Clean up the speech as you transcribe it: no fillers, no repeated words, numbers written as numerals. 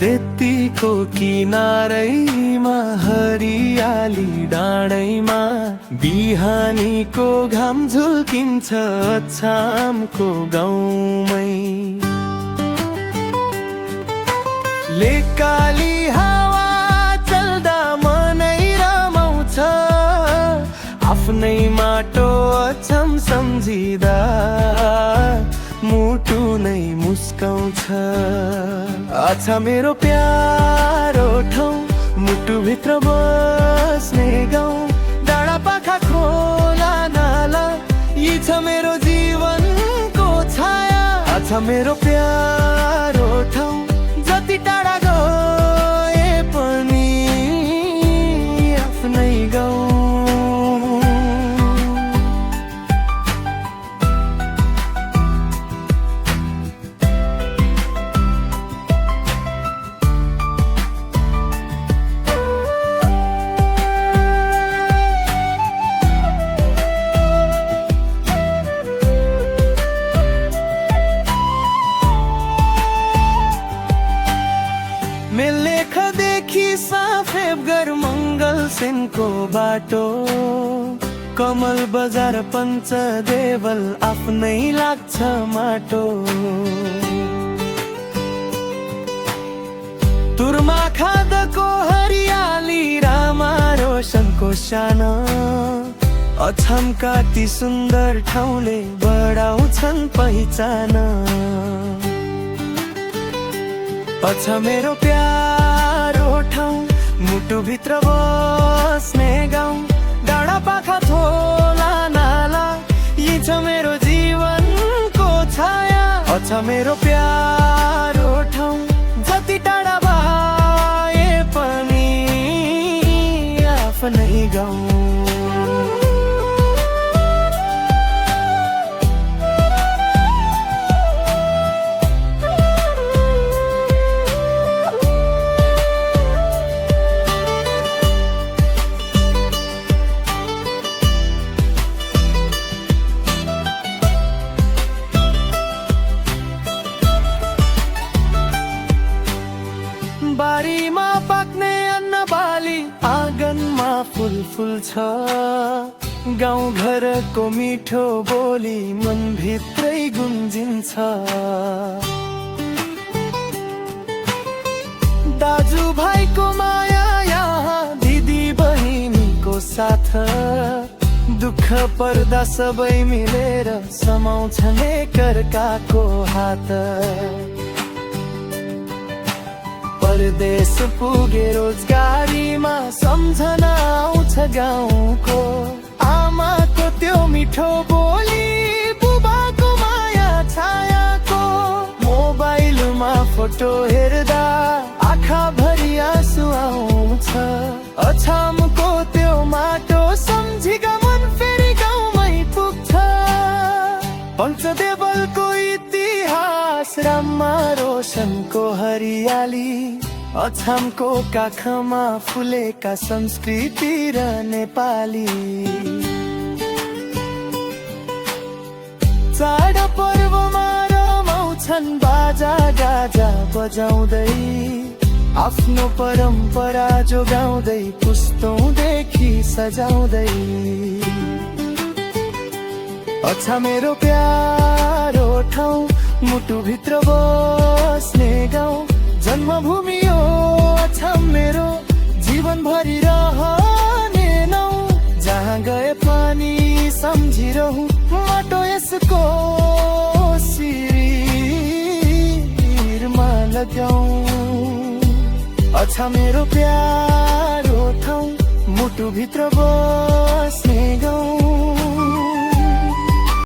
सेतीको किनारैमा हरियाली डाँडैमा बिहानीको घाम झुल्किन्छ अछामको गाउँमै। लेकाली हावा चल्दा मनै रमाउँछ, आफ्नै माटो अछाम सम्झिँदा मुटु नै मुस्काउँछ। अच्छा मेरो प्यारो ठाउँ, मुटुभित्र बस्ने गाउँ, डाँडा पाखा खोला नाला, यी छ मेरो जीवनको छाया। अच्छा मेरो प्यारो ठाउँ, जति टाढा गए पनि आफ्नै गाउँ। मेलेखदेखि साफेबगर मङ्गल सेनको बाटो, कमल बजार पञ्चदेवल आफ्नै लाग्छ माटो। तुरमा खादको हरियाली, रामा रोशनको सानो, अछामका ती सुन्दर ठाउँले बढाउँछन् पहिचान। अच्छा मेरो प्यारो ठाउँ, मुटुभित्र बस्ने गाउँ, डाँडा पाखा खोला नाला, यी छ मेरो जीवनको छाया। अच्छा मेरो प्यारो ठाउँ, जति टाढा भए पनि आफ्नै गाउँ। बारीमा पाक्ने अन्न बाली, आँगनमा फुल फुल्छ, गाउँ घरको मिठो बोली मनभित्रै गुन्जिन्छ। दाजु भाइको माया यहाँ, दिदी बहिनीको साथ, दुःख पर्दा सबै मिलेर समाउँछन् एकअर्काको हात। परदेश पुगे रोजगारीमा सम्झना आउँछ गाउँको, आमाको त्यो मिठो बोली, बुबाको माया छायाको। मोबाइलमा फोटो हेर्दा आँखाभरि आँसु आउँछ, अछामको त्यो माटो सम्झिका मन फेरि गाउँमै पुग्छ। पञ्चदेवलको इतिहास, रामा रोशनको हरियाली, अछामको काखमा फुलेका संस्कृति र नेपाली। चाड पर्वमा रमाउँछन् बाजा गाजा बजाउँदै, आफ्नो परम्परा जोगाउँदै, पुस्तौँदेखि सजाउँदै। अच्छा मेरो प्यारो ठाउँ, मुटुभित्र बस्ने गाउँ, जन्मभूमि हो अछाम मेरो, जीवनभरि रहने नाउँ। जहाँ गए पनि सम्झिरहँ माटो यसको शिरमा लगाउँ। अच्छा मेरो प्यारो ठाउँ, मुटुभित्र बस्ने गाउँ।